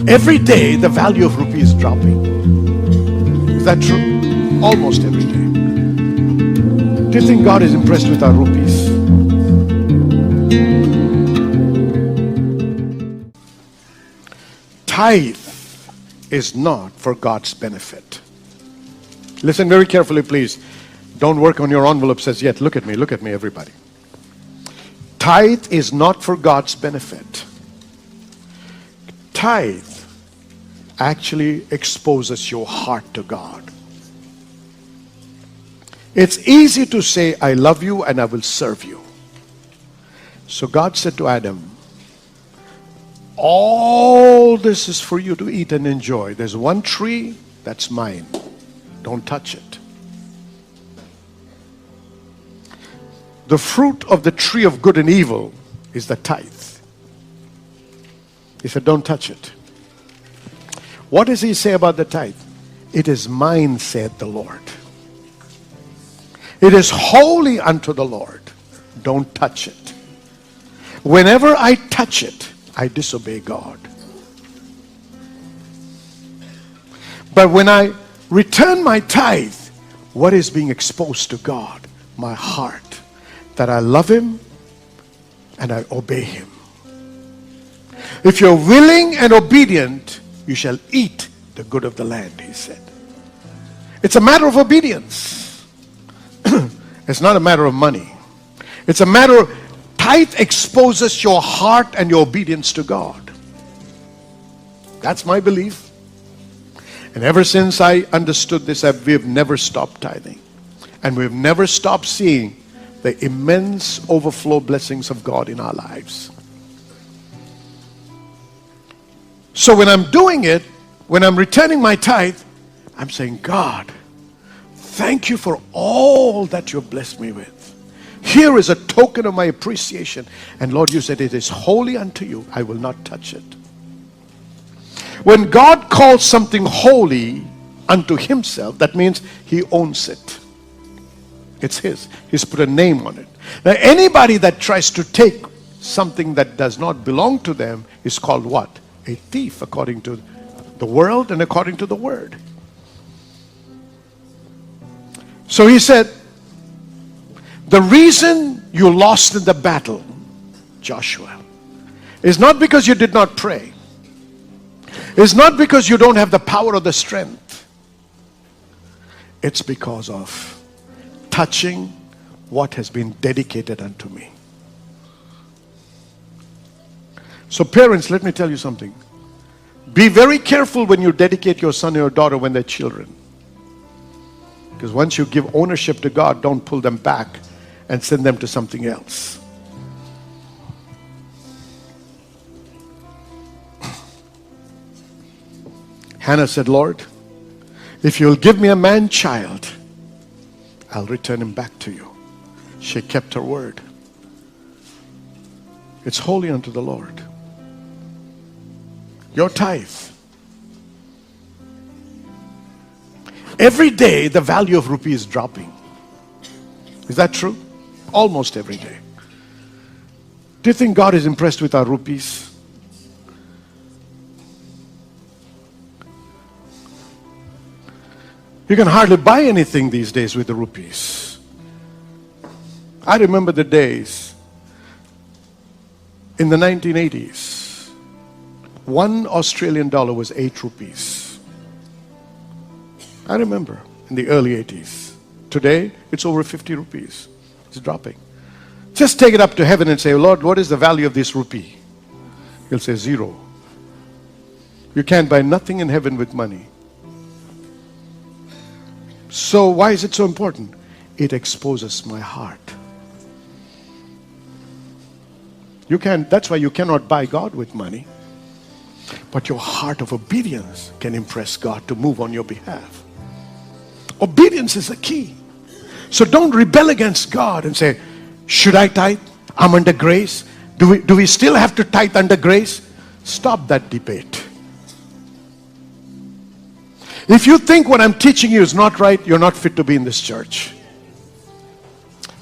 Every day the value of rupee is dropping. Is that true? Almost every day. Do you think God is impressed with our rupees? Tithe is not for God's benefit. Listen very carefully, please. Don't work on your envelopes as yet. Look at me, everybody. Tithe is not for God's benefit. Tithe actually exposes your heart to God. It's easy to say, I love you and I will serve you. So God said to Adam, all this is for you to eat and enjoy. There's one tree that's mine. Don't touch it. The fruit of the tree of good and evil is the tithe. He said, don't touch it. What does he say about the tithe? It is mine, said the Lord. It is holy unto the Lord. Don't touch it. Whenever I touch it, I disobey God. But when I return my tithe, what is being exposed to God? My heart. That I love Him and I obey Him. If you're willing and obedient, you shall eat the good of the land, He said. It's a matter of obedience. It's not a matter of money. It's a matter of tithe exposes your heart and your obedience to God. That's my belief. And ever since I understood this, we've never stopped tithing. And we've never stopped seeing the immense overflow blessings of God in our lives. So when I'm doing it, when I'm returning my tithe, I'm saying, God, thank you for all that you've blessed me with. Here is a token of my appreciation. And Lord, you said it is holy unto you. I will not touch it. When God calls something holy unto Himself, that means He owns it. It's His. He's put a name on it. Now, anybody that tries to take something that does not belong to them is called what? A thief, according to the world and according to the Word. So He said, the reason you lost in the battle, Joshua, is not because you did not pray. It's not because you don't have the power or the strength. It's because of touching what has been dedicated unto me. So parents, let me tell you something. Be very careful when you dedicate your son or your daughter when they're children. Because once you give ownership to God, don't pull them back and send them to something else. Hannah said, Lord, if you'll give me a man-child, I'll return him back to you. She kept her word. It's holy unto the Lord. Your tithe. Every day the value of rupee is dropping. Is that true? Almost every day. Do you think God is impressed with our rupees? You can hardly buy anything these days with the rupees. I remember the days in the 1980s. 1 Australian dollar was 8 rupees. I remember in the early 80s. Today, it's over 50 rupees. It's dropping. Just take it up to heaven and say, Lord, what is the value of this rupee? He'll say 0. You can't buy nothing in heaven with money. So why is it so important? It exposes my heart. That's why you cannot buy God with money. But your heart of obedience can impress God to move on your behalf. Obedience is the key. So don't rebel against God and say, should I tithe? I'm under grace. Do we still have to tithe under grace? Stop that debate. If you think what I'm teaching you is not right, you're not fit to be in this church.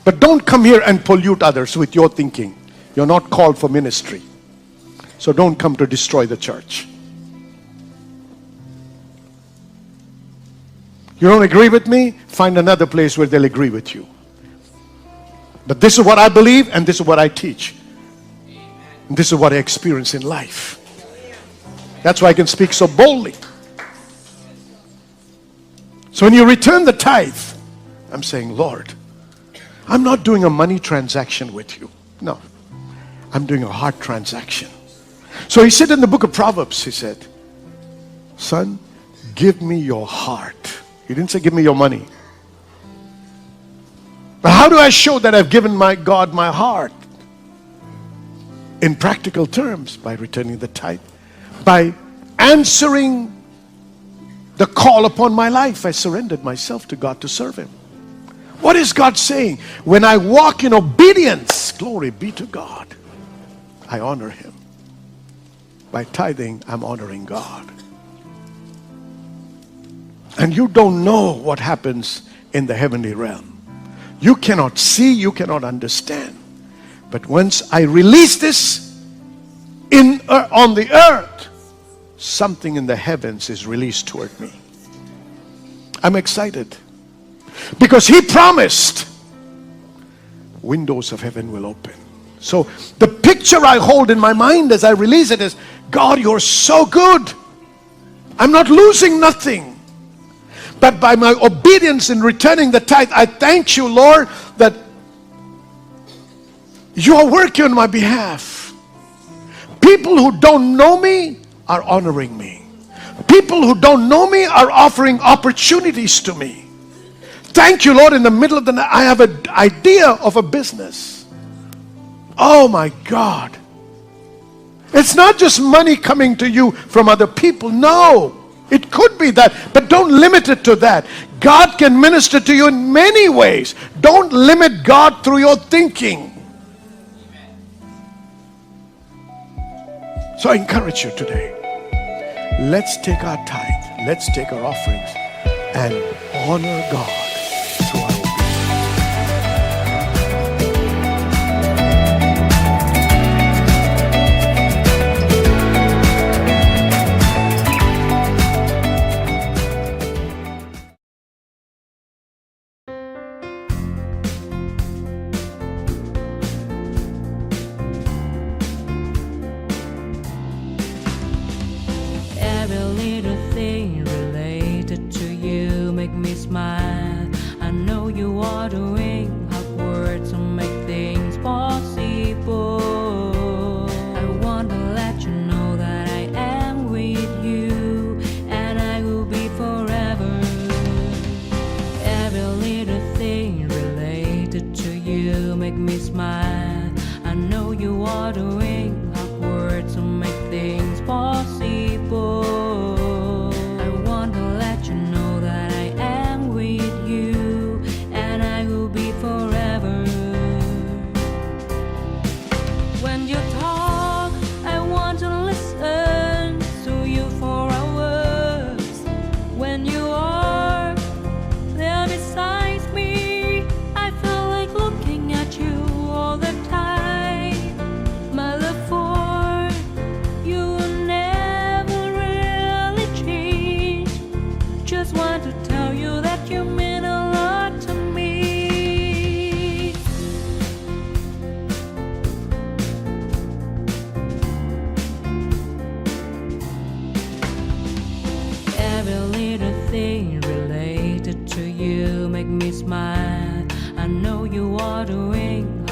But don't come here and pollute others with your thinking. You're not called for ministry. So don't come to destroy the church. You don't agree with me? Find another place where they'll agree with you. But this is what I believe, and this is what I teach. And this is what I experience in life. That's why I can speak so boldly. So when you return the tithe, I'm saying, Lord, I'm not doing a money transaction with you. No. I'm doing a heart transaction. So he said in the book of Proverbs, he said, son, give me your heart. He didn't say give me your money. But how do I show that I've given my God my heart? In practical terms, by returning the tithe. By answering the call upon my life. I surrendered myself to God to serve Him. What is God saying? When I walk in obedience, glory be to God, I honor Him. By tithing, I'm honoring God. And you don't know what happens in the heavenly realm. You cannot see, you cannot understand. But once I release this on the earth, something in the heavens is released toward me. I'm excited. Because He promised windows of heaven will open. So the picture I hold in my mind as I release it is, God, you're so good. I'm not losing nothing. But by my obedience in returning the tithe, I thank you, Lord, that you are working on my behalf. People who don't know me are honoring me. People who don't know me are offering opportunities to me. Thank you, Lord, in the middle of the night, I have an idea of a business. Oh my God. It's not just money coming to you from other people. No. It could be that, but don't limit it to that. God can minister to you in many ways. Don't limit God through your thinking. So I encourage you today. Let's take our tithe. Let's take our offerings and honor God through our obedience. Every little thing related to you make me smile. I know you are doing hard work to make things possible. I want to let you know that I am with you and I will be forever. Every little thing related to you make me smile. I know you are doing hard work to make things possible. I want to let you know that I am with you and I will be forever. When you talk, I want to listen to you for hours. When you are there beside me, I feel like looking at you all the time. My love for you will never really change. Just want to tell you that you mean a lot to me. Every little thing related to you make me smile. I know you are doing